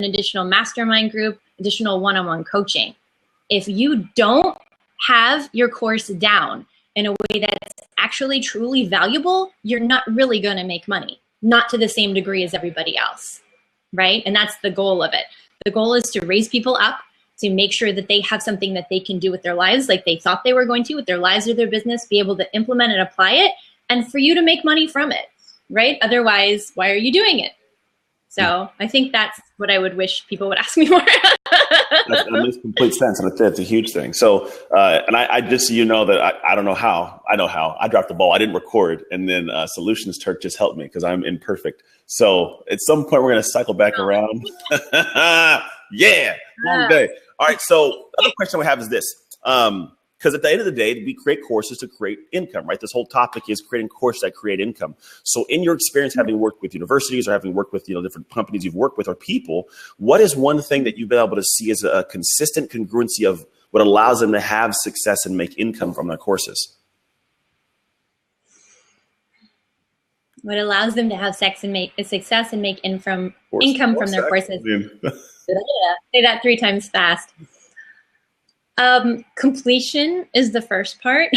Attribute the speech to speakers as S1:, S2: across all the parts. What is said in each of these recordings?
S1: additional mastermind group, additional one-on-one coaching. If you don't have your course down in a way that's actually truly valuable, you're not really going to make money, not to the same degree as everybody else, right? And that's the goal of it. The goal is to raise people up, to make sure that they have something that they can do with their lives like they thought they were going to with their lives or their business, be able to implement and apply it, and for you to make money from it, right? Otherwise, why are you doing it? So I think that's what I would wish people would ask me more.
S2: That makes complete sense, and it's a huge thing. So, and I just so you know that I don't know how. I know how. I dropped the ball. I didn't record, and then Solutions Turk just helped me because I'm imperfect. So at some point, we're going to cycle back around. Yeah, long day. All right. So another question we have is this. Because at the end of the day, we create courses to create income, right? This whole topic is creating courses that create income. So in your experience, having worked with universities or having worked with, different companies you've worked with or people, what is one thing that you've been able to see as a consistent congruency of what allows them to have success and make income from their courses?
S1: What allows them to have success and make income from their courses. Say that 3 times fast. Completion is the first part.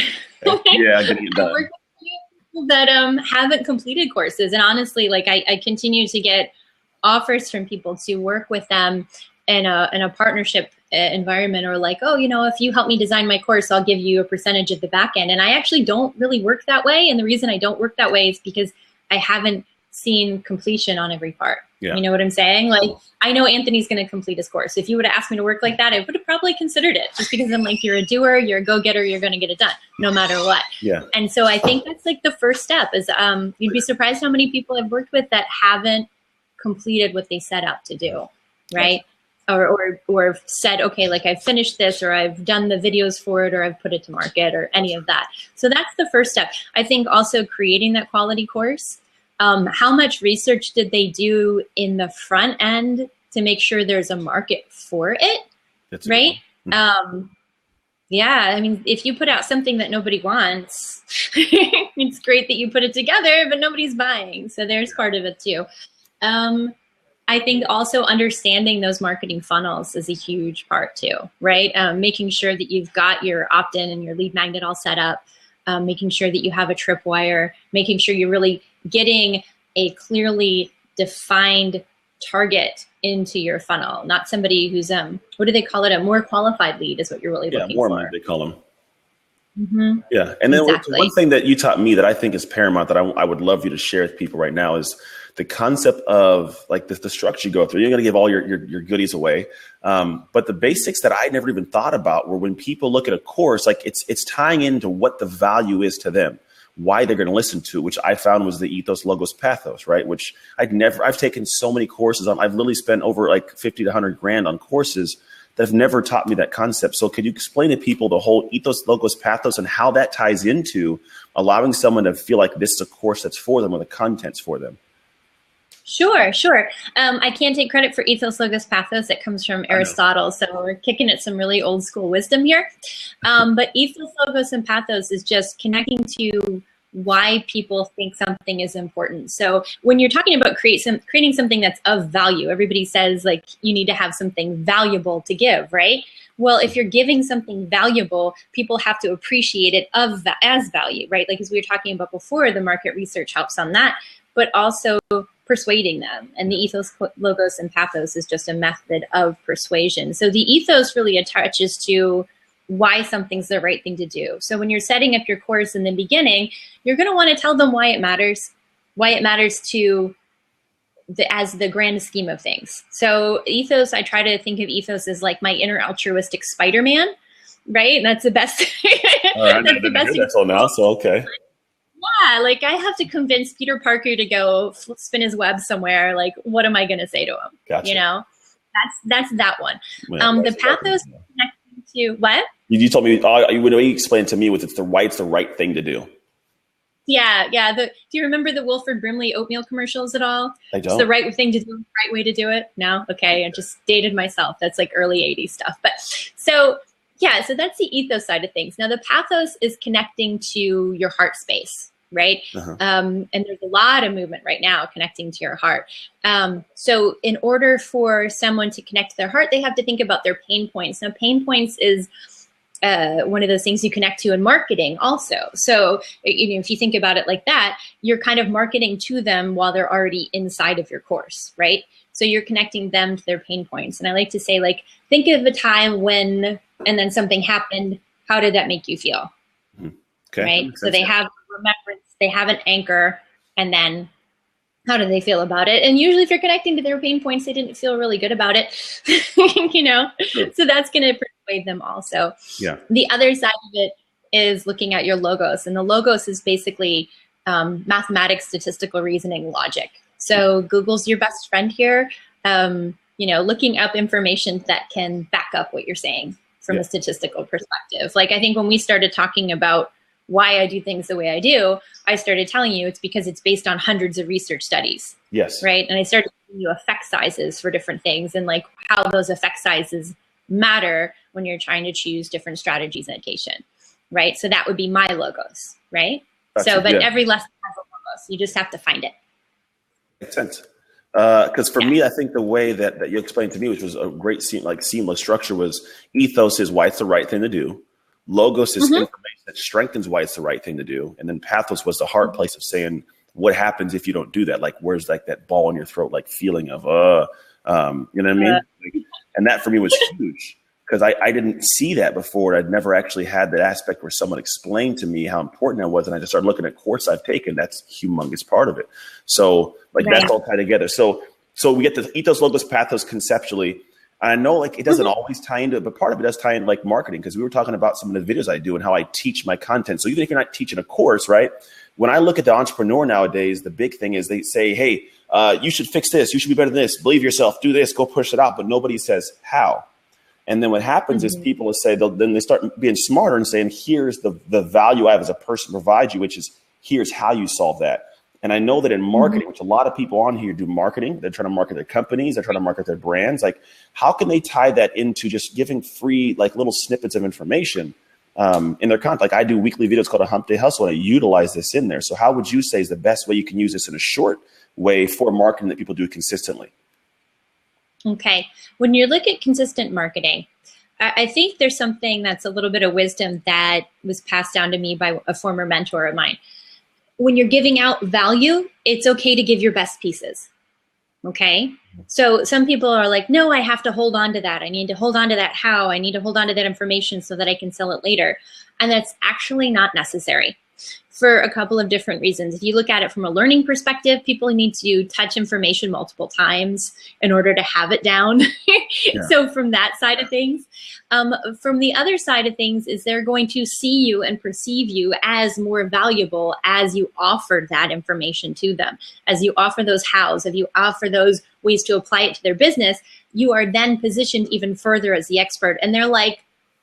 S2: Yeah, I get that.
S1: People that haven't completed courses, and honestly, like I continue to get offers from people to work with them in a partnership environment, or like, oh, if you help me design my course, I'll give you a percentage of the back end. And I actually don't really work that way. And the reason I don't work that way is because I haven't seen completion on every part. Yeah. You know what I'm saying? Like, I know Anthony's going to complete his course. If you would have asked me to work like that, I would have probably considered it, just because I'm like, you're a doer, you're a go-getter, you're going to get it done no matter what.
S2: Yeah.
S1: And so I think that's like the first step is you'd be surprised how many people I've worked with that haven't completed what they set out to do. Right. Or said, okay, like I've finished this, or I've done the videos for it, or I've put it to market, or any of that. So that's the first step. I think also creating that quality course. How much research did they do in the front end to make sure there's a market for it? That's right. Yeah. I mean, if you put out something that nobody wants, it's great that you put it together, but nobody's buying. So there's part of it too. I think also understanding those marketing funnels is a huge part too, right? Making sure that you've got your opt-in and your lead magnet all set up, making sure that you have a tripwire, making sure you're really getting a clearly defined target into your funnel, not somebody who's, what do they call it? A more qualified lead is what you're really looking for.
S2: Lead, they call them. Mm-hmm. Yeah. And then one thing that you taught me that I think is paramount that I would love you to share with people right now is the concept of like the structure you go through. You're going to give all your goodies away. But the basics that I never even thought about were when people look at a course, like it's tying into what the value is to them, why they're going to listen to it, which I found was the ethos, logos, pathos, right? Which I've taken so many courses on. I've literally spent over like 50 to 100 grand on courses that have never taught me that concept. So could you explain to people the whole ethos, logos, pathos, and how that ties into allowing someone to feel like this is a course that's for them or the content's for them?
S1: Sure. I can't take credit for ethos, logos, pathos. It comes from Aristotle. So we're kicking at some really old school wisdom here. But ethos, logos, and pathos is just connecting to why people think something is important. So when you're talking about creating something that's of value, everybody says like you need to have something valuable to give, right? Well, if you're giving something valuable, people have to appreciate it as value, right? Like as we were talking about before, the market research helps on that, but also persuading them. And the ethos, logos, and pathos is just a method of persuasion. So the ethos really attaches to why something's the right thing to do. So when you're setting up your course in the beginning, you're going to want to tell them why it matters to as the grand scheme of things. So ethos, I try to think of ethos as like my inner altruistic Spider-Man, right? And that's the best.
S2: All right, that's the best example now. So okay.
S1: Yeah, like I have to convince Peter Parker to go spin his web somewhere. Like, what am I going to say to him?
S2: Gotcha.
S1: You know, that's that one. The pathos connecting to what?
S2: You told me when you explained to me was it's the right thing to do.
S1: Yeah. Do you remember the Wilford Brimley oatmeal commercials at all?
S2: I don't.
S1: It's the right thing to do, the right way to do it. No, okay, I just dated myself. That's like early '80s stuff. But so that's the ethos side of things. Now the pathos is connecting to your heart space. right? And there's a lot of movement right now connecting to your heart. So in order for someone to connect to their heart, they have to think about their pain points. Now, pain points is one of those things you connect to in marketing also. So if you think about it like that, you're kind of marketing to them while they're already inside of your course, right? So you're connecting them to their pain points. And I like to say, like, think of a time when, and then something happened. How did that make you feel?
S2: Okay.
S1: Right. So they have remembrance, they have an anchor, and then how do they feel about it? And usually if you're connecting to their pain points, they didn't feel really good about it, Sure. So that's going to persuade them also.
S2: Yeah.
S1: The other side of it is looking at your logos. And the logos is basically mathematics, statistical reasoning, logic. So Google's your best friend here. Looking up information that can back up what you're saying from a statistical perspective. Like, I think when we started talking about why I do things the way I do, I started telling you it's because it's based on hundreds of research studies.
S2: Yes.
S1: Right. And I started giving you effect sizes for different things and like how those effect sizes matter when you're trying to choose different strategies in education. Right. So that would be my logos. Right. Gotcha. But every lesson has a logo. So you just have to find it.
S2: Makes sense. Because for me, I think the way that you explained to me, which was a great seamless structure, was ethos is why it's the right thing to do. Logos is information that strengthens why it's the right thing to do. And then pathos was the hard place of saying, what happens if you don't do that? Like, where's like that ball in your throat, like feeling of, you know what I mean? And that for me was huge because I didn't see that before. I'd never actually had that aspect where someone explained to me how important that was. And I just started looking at courses I've taken. That's a humongous part of it. So that's all tied together. So we get the ethos, logos, pathos conceptually. I know like it doesn't always tie into it, but part of it does tie into like marketing because we were talking about some of the videos I do and how I teach my content. So even if you're not teaching a course, right? When I look at the entrepreneur nowadays, the big thing is they say, hey, you should fix this. You should be better than this. Believe yourself. Do this. Go push it out. But nobody says how. And then what happens is people will say, then they start being smarter and saying, here's the value I have as a person to provide you, which is here's how you solve that. And I know that in marketing, which a lot of people on here do marketing, they're trying to market their companies, they're trying to market their brands. Like, how can they tie that into just giving free, like little snippets of information in their content? Like I do weekly videos called A Hump Day Hustle, and I utilize this in there. So how would you say is the best way you can use this in a short way for marketing that people do consistently?
S1: Okay. When you look at consistent marketing, I think there's something that's a little bit of wisdom that was passed down to me by a former mentor of mine. When you're giving out value, it's okay to give your best pieces. Okay. So some people are like, no, I have to hold on to that. I need to hold on to that how. I need to hold on to that information so that I can sell it later. And that's actually not necessary for a couple of different reasons. If you look at it from a learning perspective, people need to touch information multiple times in order to have it down. So from that side of things, from the other side of things is they're going to see you and perceive you as more valuable as you offer that information to them. As you offer those hows, if you offer those ways to apply it to their business, you are then positioned even further as the expert. And they're like,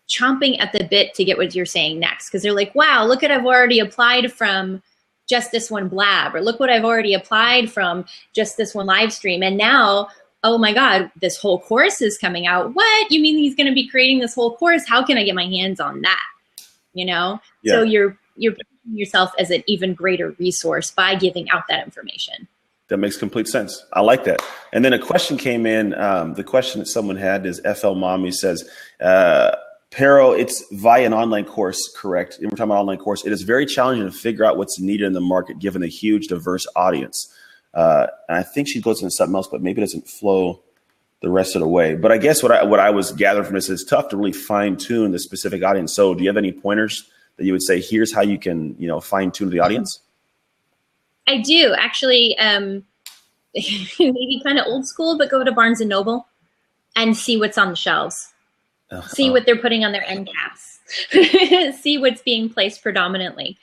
S1: chomping at the bit to get what you're saying next. Because they're like, wow, look at I've already applied from just this one blab, or look what I've already applied from just this one live stream. And now, oh my God, this whole course is coming out. What? You mean he's going to be creating this whole course? How can I get my hands on that? You know? Yeah. So you're positioning yourself as an even greater resource by giving out that information.
S2: That makes complete sense. I like that. And then a question came in. The question that someone had is FL Mommy says, Pero, it's via an online course, correct? And we're talking about online course. It is very challenging to figure out what's needed in the market given the huge, diverse audience. And I think she goes into something else, but maybe it doesn't flow the rest of the way. But I guess what I was gathering from this is it's tough to really fine tune the specific audience. So do you have any pointers that you would say, here's how you can, fine tune the audience?
S1: I do actually, maybe kind of old school, but go to Barnes and Noble and see what's on the shelves. See what they're putting on their end caps. See what's being placed predominantly.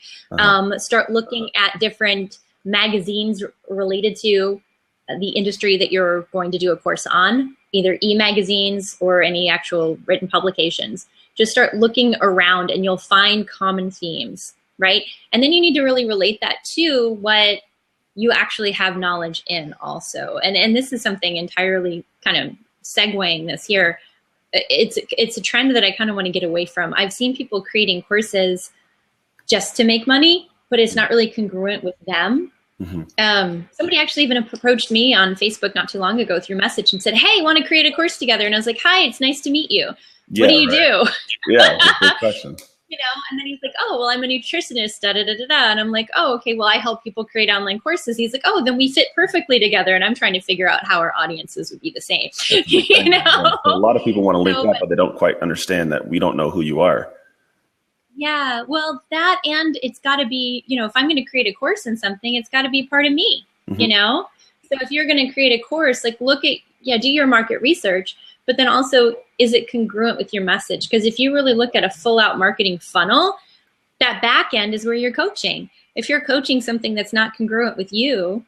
S1: Start looking at different magazines related to the industry that you're going to do a course on, either e-magazines or any actual written publications. Just start looking around and you'll find common themes, right? And then you need to really relate that to what you actually have knowledge in also. And this is something entirely kind of segueing this here. It's a trend that I kind of want to get away from. I've seen people creating courses just to make money but it's not really congruent with them. Somebody actually even approached me on Facebook not too long ago through message and said, "Hey, want to create a course together?" And I was like, "Hi, it's nice to meet you. What do you do?"
S2: Yeah, good question.
S1: And then he's like, "Oh, well, I'm a nutritionist, da da da da da." And I'm like, "Oh, okay. Well, I help people create online courses." He's like, "Oh, then we fit perfectly together." And I'm trying to figure out how our audiences would be the same.
S2: A lot of people want to link up, but they don't quite understand that we don't know who you are.
S1: Yeah, well, that, and it's got to be, if I'm going to create a course in something, it's got to be part of me, So if you're going to create a course, like do your market research, but then also, is it congruent with your message? Because if you really look at a full out marketing funnel, that back end is where you're coaching. If you're coaching something that's not congruent with you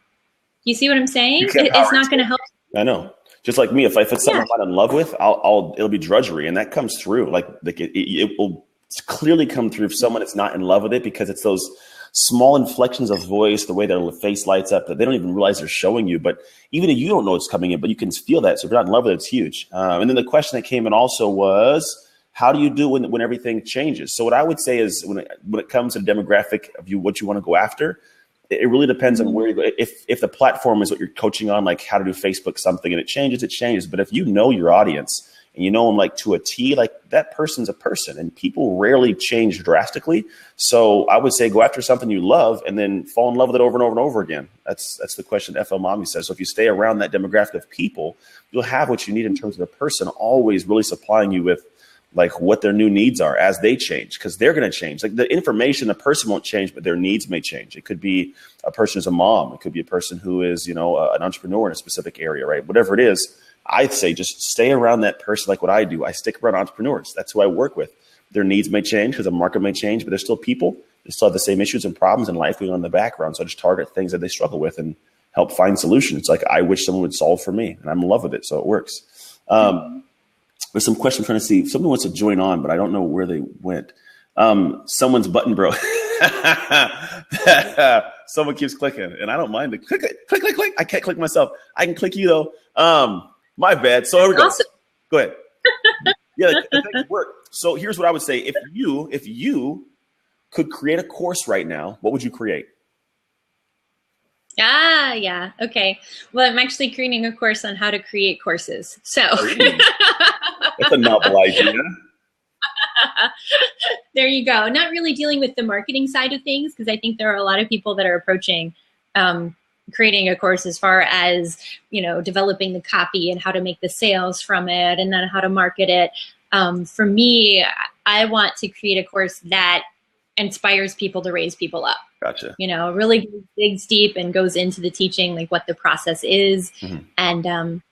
S1: see what I'm saying? It's not going to help.
S2: I know. Just like me, if it's something I'm not in love with, it'll be drudgery, and that comes through. Like it will clearly come through if someone is not in love with it, because it's those small inflections of voice, the way their face lights up, that they don't even realize they're showing you. But even if you don't know it's coming in, but you can feel that. So if you're not in love with it, it's huge. And then the question that came in also was, how do you do when everything changes? So what I would say is when it comes to the demographic of what you want to go after, it really depends on where you go. If the platform is what you're coaching on, like how to do Facebook something, and it changes. But if you know your audience and you know them like to a T, like that person's a person, and people rarely change drastically. So I would say go after something you love and then fall in love with it over and over and over again. That's the question FL Mommy says. So if you stay around that demographic of people, you'll have what you need in terms of the person always really supplying you with like what their new needs are as they change, because they're going to change. Like the information, the person won't change, but their needs may change. It could be a person who's a mom. It could be a person who is, an entrepreneur in a specific area, right? Whatever it is, I'd say just stay around that person. Like what I do, I stick around entrepreneurs. That's who I work with. Their needs may change because the market may change, but they're still people. They still have the same issues and problems in life going on in the background. So I just target things that they struggle with and help find solutions. Like I wish someone would solve for me, and I'm in love with it. So it works. There's some questions I'm trying to see. Somebody wants to join on, but I don't know where they went. Someone's button broke. Someone keeps clicking, and I don't mind the click. I can't click myself. I can click you though. My bad. So here we go. Awesome. Go ahead. Yeah, that work. So here's what I would say. If you could create a course right now, what would you create?
S1: Yeah. Okay. Well, I'm actually creating a course on how to create courses. So
S2: that's a novel idea.
S1: There you go. Not really dealing with the marketing side of things, because I think there are a lot of people that are approaching creating a course as far as, developing the copy and how to make the sales from it and then how to market it. For me, I want to create a course that inspires people to raise people up.
S2: Gotcha.
S1: Really digs deep and goes into the teaching, like what the process is, and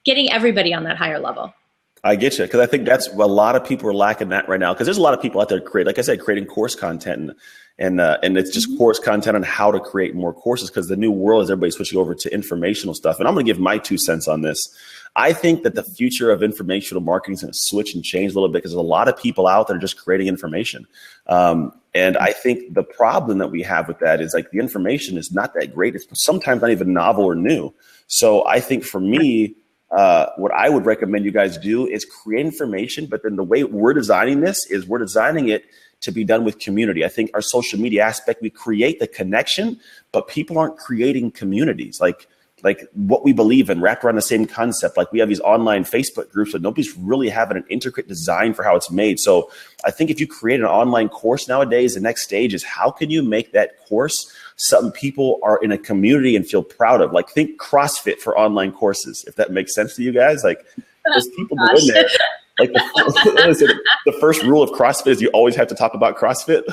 S1: getting everybody on that higher level.
S2: I get you, because I think that's a lot of people are lacking that right now. Because there's a lot of people out there creating course content, and it's just course content on how to create more courses. Because the new world is everybody switching over to informational stuff. And I'm going to give my 2 cents on this. I think that the future of informational marketing is going to switch and change a little bit, because there's a lot of people out there just creating information. And I think the problem that we have with that is like the information is not that great. It's sometimes not even novel or new. So I think for me, what I would recommend you guys do is create information, but then the way we're designing this is we're designing it to be done with community. I think our social media aspect, we create the connection, but people aren't creating communities like what we believe in wrapped around the same concept. Like we have these online Facebook groups, but nobody's really having an intricate design for how it's made. So I think if you create an online course nowadays, the next stage is how can you make that course something people are in a community and feel proud of? Like think CrossFit for online courses, if that makes sense to you guys. Like there's people go in there. Like the first rule of CrossFit is you always have to talk about CrossFit.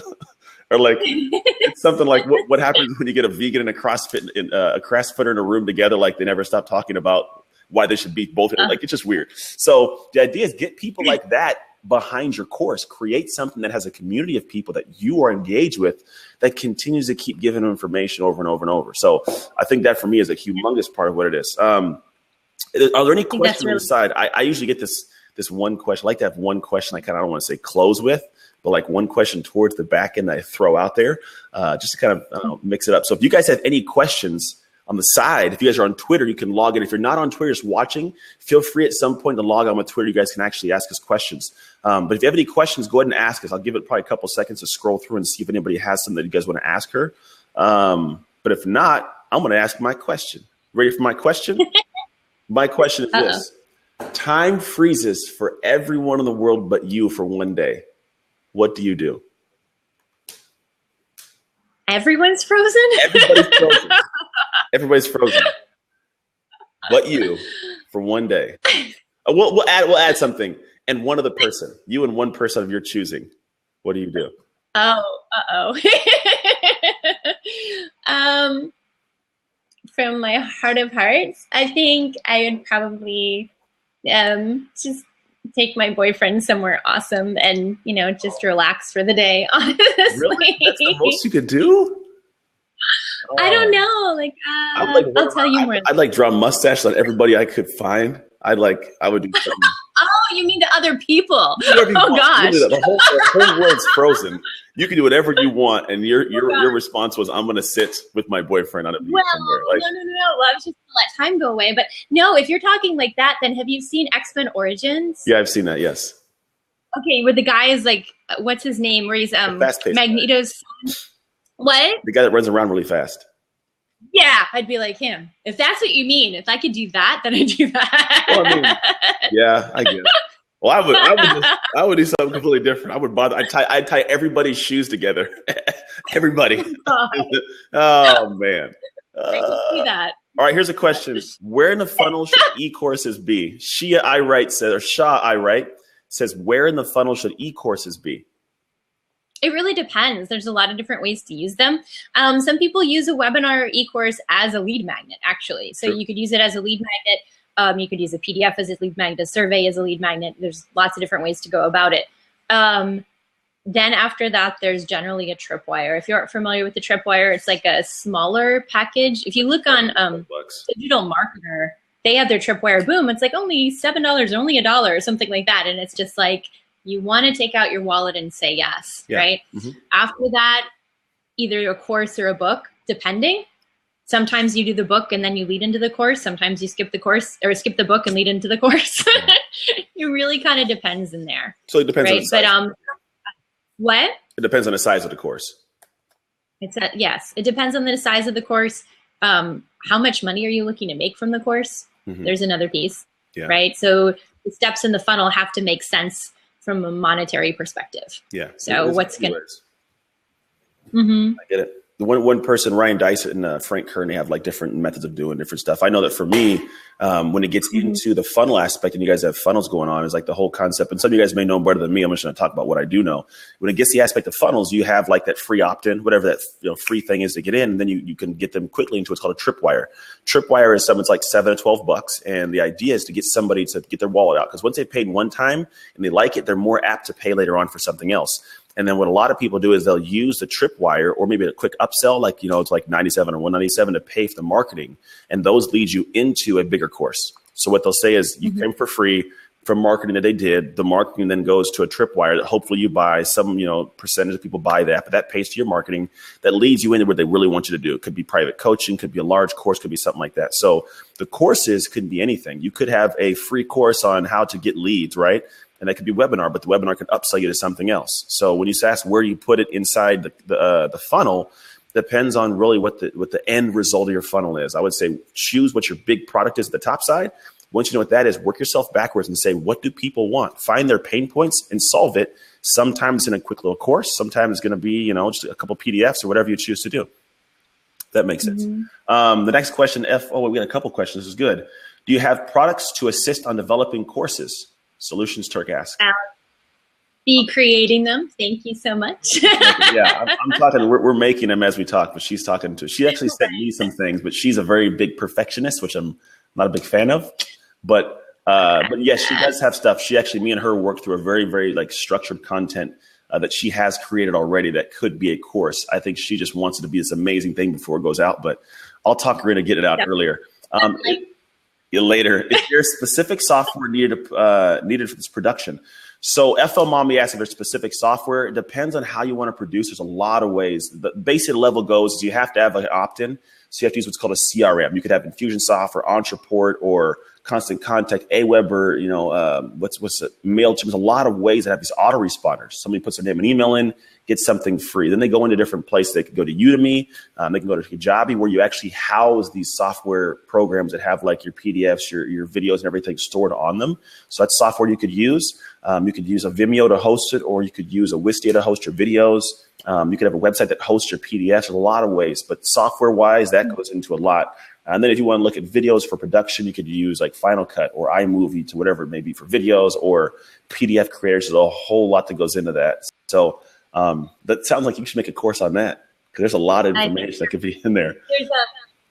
S2: Or like it's something like what happens when you get a vegan and a CrossFitter in a room together? Like they never stop talking about why they should be both. Like it's just weird. So the idea is get people like that behind your course. Create something that has a community of people that you are engaged with that continues to keep giving them information over and over and over. So I think that for me is a humongous part of what it is. Are there any questions on the side? I usually get this one question. I like to have one question I don't want to say close with, but like one question towards the back end that I throw out there, just to kind of mix it up. So if you guys have any questions, on the side. If you guys are on Twitter, you can log in. If you're not on Twitter, just watching, feel free at some point to log on with Twitter. You guys can actually ask us questions. But if you have any questions, go ahead and ask us. I'll give it probably a couple seconds to scroll through and see if anybody has something that you guys want to ask her. But if not, I'm going to ask my question. Ready for my question? My question is this. Time freezes for everyone in the world but you for one day. What do you do?
S1: Everyone's frozen?
S2: Everybody's frozen. Everybody's frozen. But you for one day. We'll add something. And one other person. You and one person of your choosing. What do you do?
S1: From my heart of hearts, I think I would probably just take my boyfriend somewhere awesome and, just relax for the day, honestly.
S2: Really? That's the most you could do?
S1: I don't know. I'll tell you more.
S2: I'd draw a mustache on everybody I could find. I would do something.
S1: Oh, you mean to other people?
S2: Oh gosh. The whole world's frozen. You can do whatever you want, and your response was, "I'm going to sit with my boyfriend on a beach somewhere."
S1: No. Well, I was just going to let time go away. But no, if you're talking like that, then have you seen X-Men Origins?
S2: Yeah, I've seen that. Yes.
S1: Okay, where the guy is what's his name? Where he's Magneto's son. What?
S2: The guy that runs around really fast.
S1: Yeah, I'd be like him. If that's what you mean, if I could do that, then I'd do that.
S2: Well, yeah, I get it. Well, I would do something completely different. I'd tie everybody's shoes together. Everybody. Oh man.
S1: I can see that.
S2: All right, here's a question. Where in the funnel should e-courses be? Shia I Write says, or Shah I Write says, where in the funnel should e-courses be?
S1: It really depends. There's a lot of different ways to use them. Some people use a webinar or e-course as a lead magnet, actually. So you could use it as a lead magnet. You could use a PDF as a lead magnet, a survey as a lead magnet. There's lots of different ways to go about it. Then after that, there's generally a tripwire. If you aren't familiar with the tripwire, it's like a smaller package. If you look on Digital Marketer, they have their tripwire. Boom, it's like only $7 or only $1 or something like that. And it's just like, you want to take out your wallet and say yes, right? Mm-hmm. After that, either a course or a book, depending. Sometimes you do the book and then you lead into the course. Sometimes you skip the course or skip the book and lead into the course. It really kind of depends in there.
S2: So it depends on the size.
S1: But what?
S2: It depends on the size of the course.
S1: Yes, it depends on the size of the course. How much money are you looking to make from the course? Mm-hmm. There's another piece, right? So the steps in the funnel have to make sense from a monetary perspective.
S2: Yeah.
S1: So what's going to...
S2: I get it. The one person, Ryan Dyson and Frank Kern, they have different methods of doing different stuff. I know that for me, when it gets into the funnel aspect, and you guys have funnels going on, is the whole concept. And some of you guys may know better than me. I'm just going to talk about what I do know. When it gets the aspect of funnels, you have that free opt-in, whatever that free thing is to get in, and then you can get them quickly into what's called a tripwire. Tripwire is something's like $7 to $12, and the idea is to get somebody to get their wallet out, because once they've paid one time and they like it, they're more apt to pay later on for something else. And then what a lot of people do is they'll use the tripwire or maybe a quick upsell, it's like 97 or 197 to pay for the marketing. And those lead you into a bigger course. So what they'll say is you came for free from marketing that they did. The marketing then goes to a tripwire that hopefully you buy. Some, percentage of people buy that, but that pays to your marketing. That leads you into what they really want you to do. It could be private coaching, could be a large course, could be something like that. So the courses could be anything. You could have a free course on how to get leads, right? And that could be webinar, but the webinar can upsell you to something else. So when you ask where you put it inside the funnel, depends on really what the end result of your funnel is. I would say choose what your big product is at the top side. Once you know what that is, work yourself backwards and say, what do people want? Find their pain points and solve it. Sometimes in a quick little course. Sometimes it's going to be, just a couple PDFs or whatever you choose to do. That makes sense. The next question, we got a couple questions. This is good. Do you have products to assist on developing courses? Solutions Turk asks.
S1: Be creating them. Thank you so much.
S2: Yeah, I'm talking. We're making them as we talk, but she's talking to. She actually sent me some things, but she's a very big perfectionist, which I'm not a big fan of. But yes, she does have stuff. She actually, me and her worked through a very, very structured content that she has created already that could be a course. I think she just wants it to be this amazing thing before it goes out. But I'll talk her into get it out earlier. Later, is there specific software needed for this production? So FL Mommy asked if there's specific software. It depends on how you want to produce. There's a lot of ways. The basic level goes is you have to have an opt-in. So you have to use what's called a CRM. You could have Infusionsoft or Entreport or Constant Contact, Aweber, what's MailChimp. There's a lot of ways that have these autoresponders. Somebody puts their name and email in, gets something free. Then they go into different places. They can go to Udemy. They can go to Kajabi, where you actually house these software programs that have like your PDFs, your videos and everything stored on them. So that's software you could use. You could use a Vimeo to host it, or you could use a Wistia to host your videos. You could have a website that hosts your PDFs. There's a lot of ways, but software-wise, that goes into a lot. And then if you want to look at videos for production, you could use like Final Cut or iMovie to whatever it may be for videos, or PDF creators. There's a whole lot that goes into that. So that sounds like you should make a course on that, because there's a lot of information that could be in there.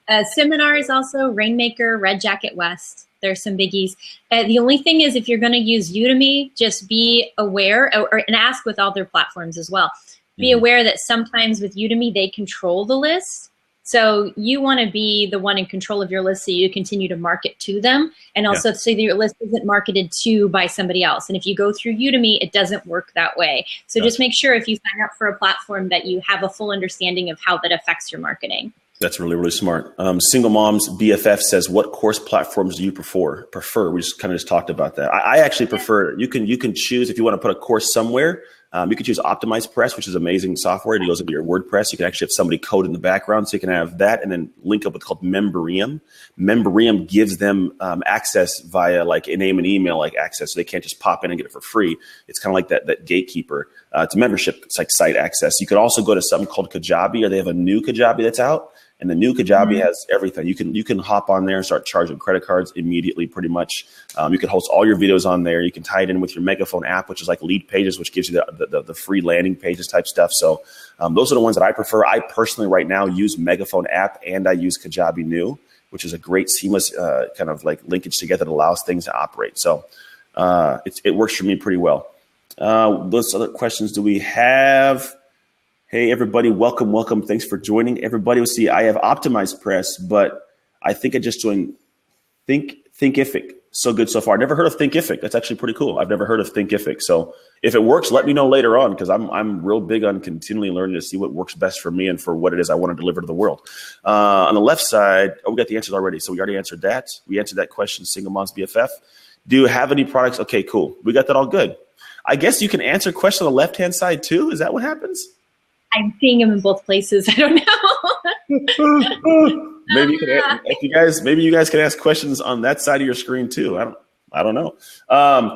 S1: There's seminars also, Rainmaker, Red Jacket West. There's some biggies. The only thing is, if you're going to use Udemy, just be aware, and ask with all their platforms as well. Be aware that sometimes with Udemy, they control the list. So you want to be the one in control of your list, so you continue to market to them, and also so that your list isn't marketed to by somebody else. And if you go through Udemy, it doesn't work that way. So just make sure if you sign up for a platform that you have a full understanding of how that affects your marketing. That's
S2: really, really smart. Single Moms BFF says, what course platforms do you prefer? We just kind of talked about that. I actually prefer, you can choose if you want to put a course somewhere. You could choose Optimize Press, which is amazing software. It goes into your WordPress. You can actually have somebody code in the background, so you can have that, and then link up with what's called Memberium. Memberium gives them access via like a name and email like access, so they can't just pop in and get it for free. It's kind of like that gatekeeper. It's a membership. It's like site access. You could also go to something called Kajabi, or they have a new Kajabi that's out. And the new Kajabi has everything. You can hop on there and start charging credit cards immediately, pretty much. You can host all your videos on there. You can tie it in with your Megaphone app, which is like Lead Pages, which gives you the free landing pages type stuff. So those are the ones that I prefer. I personally right now use Megaphone app, and I use Kajabi New, which is a great seamless kind of like linkage together that allows things to operate. So it works for me pretty well. Those other questions do we have? Hey, everybody. Welcome. Thanks for joining. Everybody will see I have Optimized Press, but I think I just joined Thinkific. So good so far. Never heard of Thinkific. That's actually pretty cool. I've never heard of Thinkific. So if it works, let me know later on, because I'm real big on continually learning to see what works best for me and for what it is I want to deliver to the world. On the left side, we got the answers already. So we already answered that. We answered that question, Single Moms BFF. Do you have any products? Okay, cool. We got that all good. I guess you can answer questions on the left-hand side too. Is that what happens?
S1: I'm seeing them in both places. I don't know.
S2: Maybe you guys can ask questions on that side of your screen too. I don't know.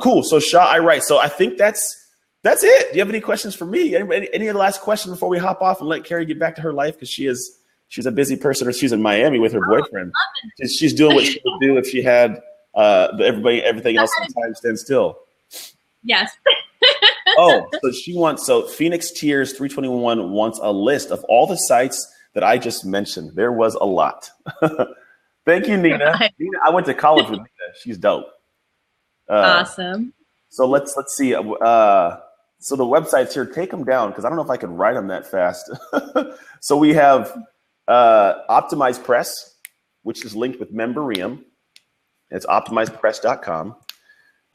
S2: Cool. So Shah, so I think that's it. Do you have any questions for me? Any other last questions before we hop off and let Carrie get back to her life? Because she's a busy person, or she's in Miami with her boyfriend. She's doing what she would do if she had everything else in time stand still.
S1: Yes.
S2: So Phoenix Tears 321 wants a list of all the sites that I just mentioned. There was a lot. Thank you, Nina. Nina, I went to college with Nina. She's dope.
S1: Awesome.
S2: So let's see. So the websites here, take them down, because I don't know if I can write them that fast. So we have Optimize Press, which is linked with Memberium. It's optimizepress.com.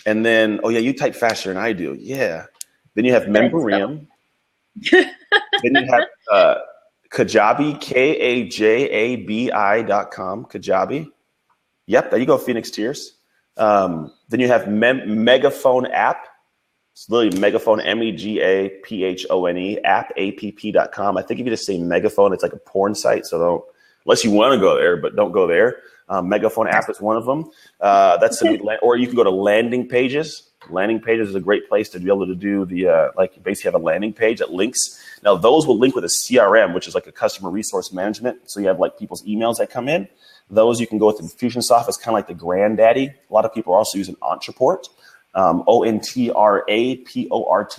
S2: And then, you type faster than I do. Yeah. Then you have Memberium. Then you have Kajabi, Kajabi.com. Kajabi. Yep, there you go, Phoenix Tears. Then you have Megaphone app. It's literally Megaphone, Megaphone app, app.com. I think if you just say Megaphone, it's like a porn site. So unless you want to go there, but don't go there. Megaphone app is one of them. Or you can go to landing pages. Landing pages is a great place to be able to do the you basically have a landing page that links. Now those will link with a CRM, which is like a customer resource management. So you have like people's emails that come in. Those you can go with Infusionsoft. It's kind of like the granddaddy. A lot of people are also using Entreport. Ontraport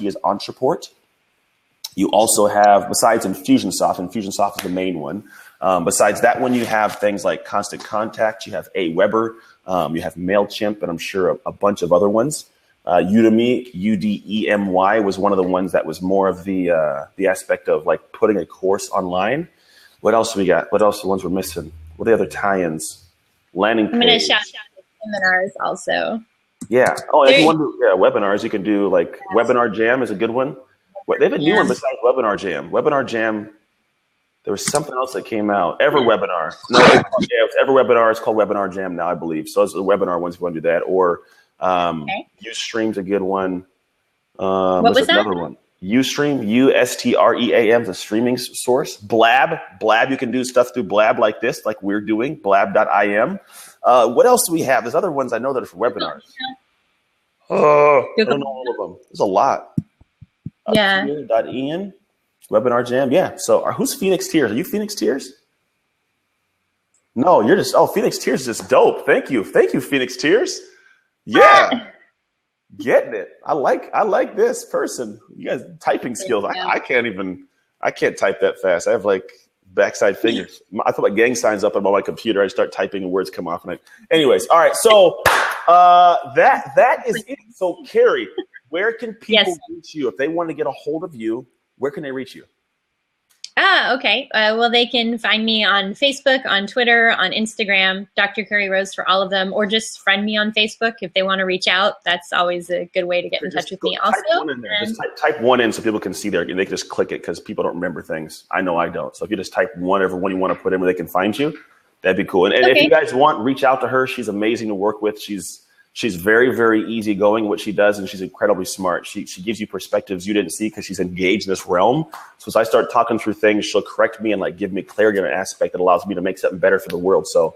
S2: is Entreport. You also have, besides Infusionsoft is the main one. Besides that one, you have things like Constant Contact. You have Aweber. You have MailChimp, and I'm sure a bunch of other ones. Udemy, Udemy was one of the ones that was more of the aspect of like putting a course online. What else we got? What else? The ones we're missing? What are the other tie-ins? Landing page.
S1: I'm going to shout out the seminars also.
S2: Yeah. Oh, if you want to do webinars, you can do like Webinar Jam is a good one. They have a new one besides Webinar Jam. Webinar Jam. There was something else that came out. EverWebinar. No, it's EverWebinar. It's called Webinar Jam now, I believe. So it's the webinar ones if you want to do that. Or Ustream's a good one.
S1: What was that?
S2: Another one. Ustream, Ustream is a streaming source. Blab, you can do stuff through Blab like this, like we're doing, blab.im. What else do we have? There's other ones I know that are for webinars. I don't know all of them. There's a lot.
S1: Yeah.
S2: Ian, Webinar Jam. Yeah. So who's Phoenix Tears? Are you Phoenix Tears? No, you're just, Phoenix Tears is just dope. Thank you, Phoenix Tears. Yeah. Getting it. I like this person. You guys typing skills. I can't type that fast. I have like backside fingers. I put my gang signs up on my computer. I start typing and words come off. Anyways, all right. So that is it. So Carrie, where can people reach you if they want to get a hold of you? Where can they reach you?
S1: Okay. Well, they can find me on Facebook, on Twitter, on Instagram, Dr. Carrie Rose for all of them, or just friend me on Facebook if they want to reach out. That's always a good way to get in touch with me also.
S2: Just type one in so people can see there and they can just click it because people don't remember things. I know I don't. So if you just type whatever one you want to put in where they can find you, that'd be cool. And if you guys want, reach out to her. She's amazing to work with. She's very, very easygoing in what she does, and she's incredibly smart. She gives you perspectives you didn't see because she's engaged in this realm. So as I start talking through things, she'll correct me and like give me clarity on an aspect that allows me to make something better for the world. So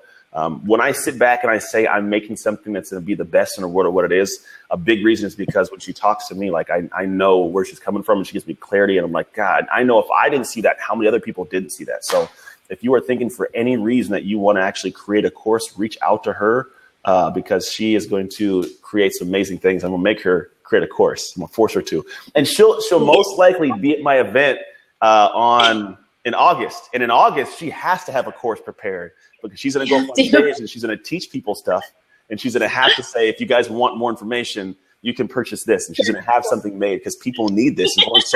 S2: when I sit back and I say I'm making something that's going to be the best in the world or what it is, a big reason is because when she talks to me, like I know where she's coming from and she gives me clarity. And I'm like, God, I know if I didn't see that, how many other people didn't see that? So if you are thinking for any reason that you want to actually create a course, reach out to her. Because she is going to create some amazing things. I'm going to make her create a course. I'm going to force her to. And she'll most likely be at my event in August. And in August, she has to have a course prepared because she's going to go on stage and she's going to teach people stuff. And she's going to have to say, if you guys want more information, you can purchase this. And she's going to have something made because people need this. There's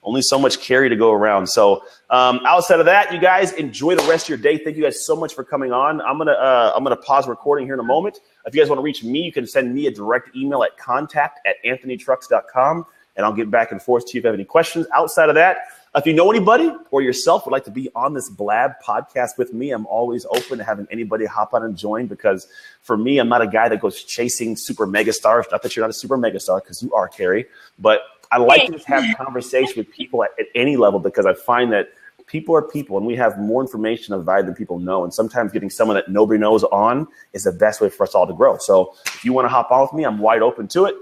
S2: only so much Carrie to go around. So outside of that, you guys enjoy the rest of your day. Thank you guys so much for coming on. I'm gonna pause recording here in a moment. If you guys want to reach me, you can send me a direct email at contact@anthonytrucks.com, and I'll get back and forth to you if you have any questions. Outside of that, if you know anybody or yourself would like to be on this Blab podcast with me, I'm always open to having anybody hop on and join because for me, I'm not a guy that goes chasing super mega stars. Not that you're not a super mega star because you are, Carrie, but I like to just have conversation with people at any level because I find that people are people and we have more information of value than people know. And sometimes getting someone that nobody knows on is the best way for us all to grow. So if you want to hop on with me, I'm wide open to it.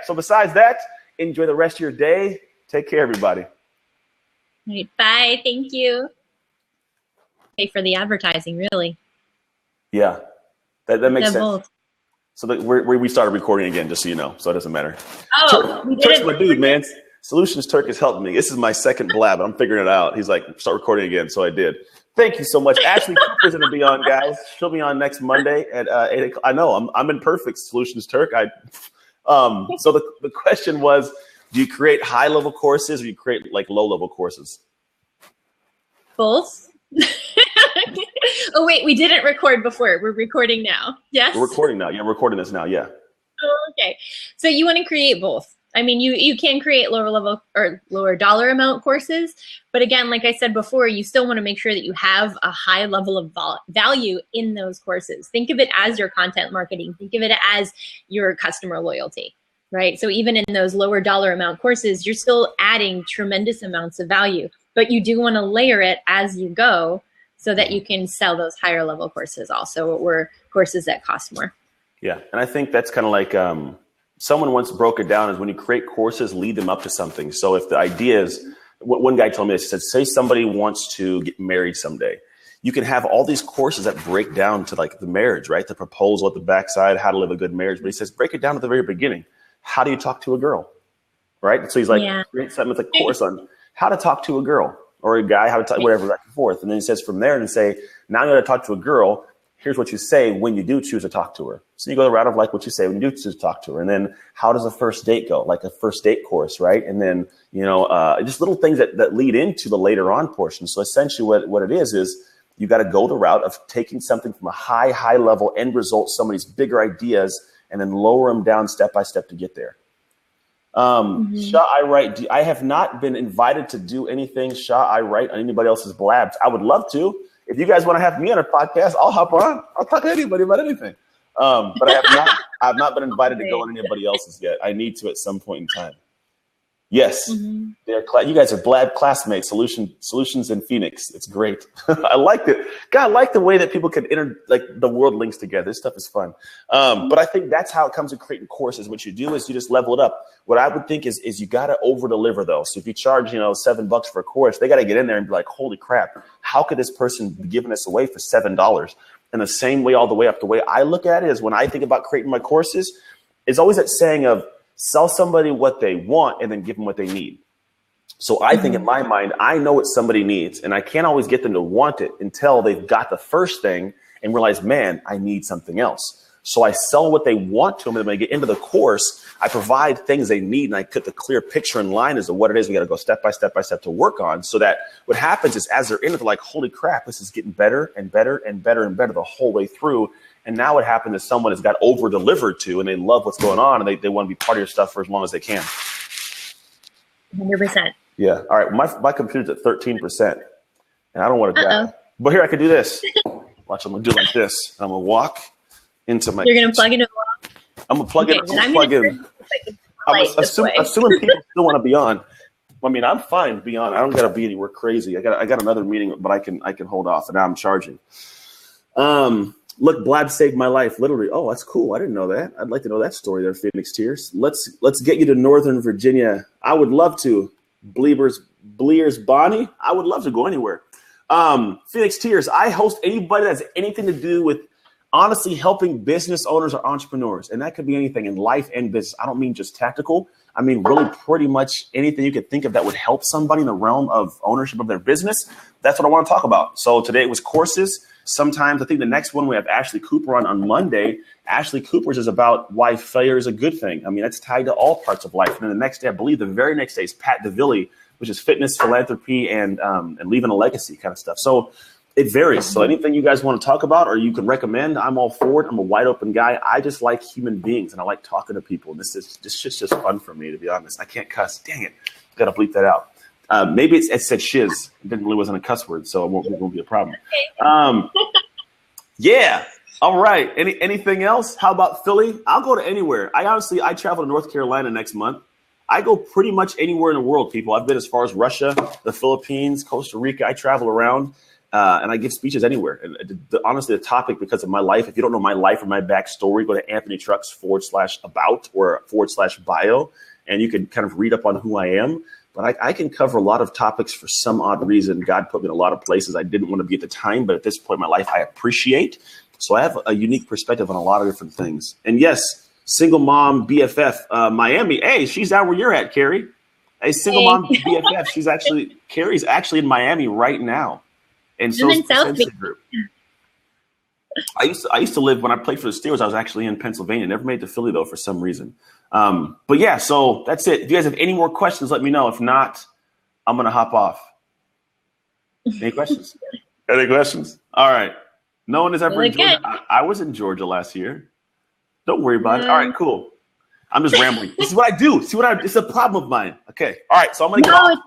S2: So besides that, enjoy the rest of your day. Take care, everybody.
S1: All right, bye. Thank you. Pay for the advertising, really.
S2: Yeah, that makes sense. Both. So we started recording again, just so you know. So it doesn't matter. Turk's my dude, man. Solutions Turk is helping me. This is my second Blab, and I'm figuring it out. He's like, start recording again. So I did. Thank you so much. Ashley Cooper's going to be on, guys. She'll be on next Monday at 8 o'clock. I know. I'm in perfect Solutions Turk. So the question was, do you create high-level courses or do you create like low-level courses?
S1: Both. Oh, wait, we didn't record before. We're recording now. Yes?
S2: We're recording now. Yeah, we're recording this now. Yeah.
S1: Oh, okay. So you want to create both. I mean, you can create lower level or lower dollar amount courses. But again, like I said before, you still want to make sure that you have a high level of value in those courses. Think of it as your content marketing. Think of it as your customer loyalty, right? So even in those lower dollar amount courses, you're still adding tremendous amounts of value. But you do want to layer it as you go so that you can sell those higher level courses also, or courses that cost more.
S2: Yeah, and I think that's kind of like someone once broke it down as when you create courses, lead them up to something. So if the idea is, one guy told me this, he said, say somebody wants to get married someday. You can have all these courses that break down to like the marriage, right? The proposal at the backside, how to live a good marriage. But he says, break it down at the very beginning. How do you talk to a girl, right? So he's like, create something with a course on how to talk to a girl or a guy, how to talk, whatever, back and forth. And then he says from there and say, now I'm going to talk to a girl. Here's what you say when you do choose to talk to her. So you go the route of like what you say when you do choose to talk to her. And then how does a first date go? Like a first date course, right? And then, just little things that lead into the later on portion. So essentially what it is you got to go the route of taking something from a high level end result, somebody's bigger ideas, and then lower them down step by step to get there. Shall I write? I have not been invited to do anything. Shall I write on anybody else's blabs? I would love to. If you guys want to have me on a podcast, I'll hop on. I'll talk to anybody about anything. But I have not been invited to go on anybody else's yet. I need to at some point in time. Yes, you guys are Blab classmates. Solutions in Phoenix. It's great. I like it. God, I like the way that people can the world links together. This stuff is fun. But I think that's how it comes to creating courses. What you do is you just level it up. What I would think is you got to over deliver though. So if you charge $7 for a course, they got to get in there and be like, holy crap, how could this person be giving this away for $7? And the same way, all the way up, the way I look at it is when I think about creating my courses, it's always that saying of, sell somebody what they want and then give them what they need. So I think in my mind, I know what somebody needs, and I can't always get them to want it until they've got the first thing and realize, man, I need something else. So I sell what they want to them, and when they get into the course, I provide things they need, and I put the clear picture in line as to what it is we got to go step by step to work on, so that what happens is as they're in it, they're like, holy crap, this is getting better and better and better and better the whole way through. And now what happens is someone has got over-delivered to, and they love what's going on, and they want to be part of your stuff for as long as they can.
S1: 100%.
S2: Yeah. All right. My computer's at 13%, and I don't want to die. But here, I can do this. Watch, I'm going to do it like this. I'm going to walk into my...
S1: You're going to plug into the wall?
S2: I'm going to plug in. I'm assuming people still want to be on. I mean, I'm fine to be on. I don't got to be anywhere crazy. I got another meeting, but I can hold off, and now I'm charging. Look, Blab saved my life, literally. Oh, that's cool. I didn't know that. I'd like to know that story there, Phoenix Tears. Let's get you to Northern Virginia. I would love to. Bleers Bonnie, I would love to go anywhere. Phoenix Tears, I host anybody that has anything to do with honestly helping business owners or entrepreneurs. And that could be anything in life and business. I don't mean just tactical. I mean, really pretty much anything you could think of that would help somebody in the realm of ownership of their business. That's what I want to talk about. So today it was courses. Sometimes I think the next one we have Ashley Cooper on Monday. Ashley Cooper's is about why failure is a good thing. I mean, that's tied to all parts of life. And then the next day, I believe the very next day is Pat DeVille, which is fitness, philanthropy, and leaving a legacy kind of stuff. So it varies. So anything you guys want to talk about or you can recommend, I'm all for it. I'm a wide open guy. I just like human beings and I like talking to people. And this shit's just fun for me, to be honest. I can't cuss. Dang it. Got to bleep that out. Maybe it said shiz. It really wasn't a cuss word, so it won't be a problem. Yeah. All right. Anything else? How about Philly? I'll go to anywhere. I travel to North Carolina next month. I go pretty much anywhere in the world, people. I've been as far as Russia, the Philippines, Costa Rica. I travel around. And I give speeches anywhere. And honestly, the topic, because of my life, if you don't know my life or my backstory, go to Anthony Trucks /about or /bio, and you can kind of read up on who I am. But I can cover a lot of topics for some odd reason. God put me in a lot of places I didn't want to be at the time, but at this point in my life, I appreciate. So I have a unique perspective on a lot of different things. And yes, single mom BFF, Miami. Hey, she's out where you're at, Carrie. Hey, single mom BFF. Carrie's actually in Miami right now. And so is the Sensei Group. I used to live, when I played for the Steelers, I was actually in Pennsylvania. Never made it to Philly, though, for some reason. But yeah, so that's it. If you guys have any more questions, let me know. If not, I'm going to hop off. Any questions? Any questions? All right. No one has ever in Georgia. I was in Georgia last year. Don't worry about it. All right, cool. I'm just rambling. This is what I do. It's a problem of mine. Okay. All right. So I'm going to get off.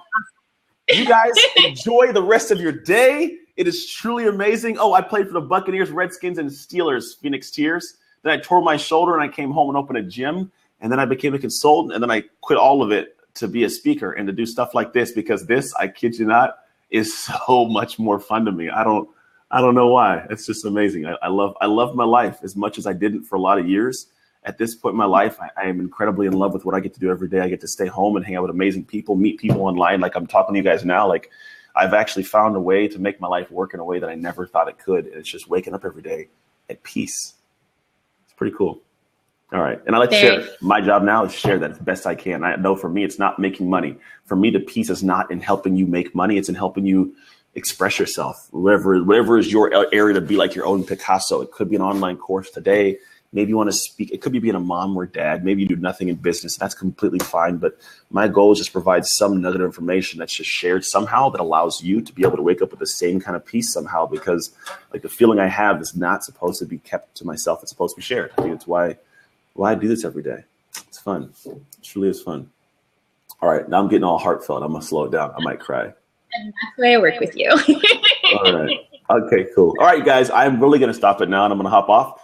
S2: You guys enjoy the rest of your day. It is truly amazing. Oh, I played for the Buccaneers, Redskins, and Steelers, Phoenix Tears. Then I tore my shoulder and I came home and opened a gym. And then I became a consultant. And then I quit all of it to be a speaker and to do stuff like this, because this, I kid you not, is so much more fun to me. I don't know why. It's just amazing. I love my life as much as I didn't for a lot of years. At this point in my life, I am incredibly in love with what I get to do every day. I get to stay home and hang out with amazing people, meet people online. Like I'm talking to you guys now. Like I've actually found a way to make my life work in a way that I never thought it could. And it's just waking up every day at peace. It's pretty cool. All right. And I like to share. My job now is share that as best I can. I know for me, it's not making money. For me, the peace is not in helping you make money. It's in helping you express yourself. Whatever is your area to be like your own Picasso. It could be an online course today. Maybe you want to speak. It could be being a mom or dad. Maybe you do nothing in business. That's completely fine. But my goal is just provide some nugget of information that's just shared somehow that allows you to be able to wake up with the same kind of peace somehow, because like the feeling I have is not supposed to be kept to myself. It's supposed to be shared. I think it's why I do this every day. It's fun. It truly is fun. All right. Now I'm getting all heartfelt. I'm going to slow it down. I might cry.
S1: And that's the way I work with you.
S2: All right. Okay, cool. All right, guys, I'm really going to stop it now and I'm going to hop off.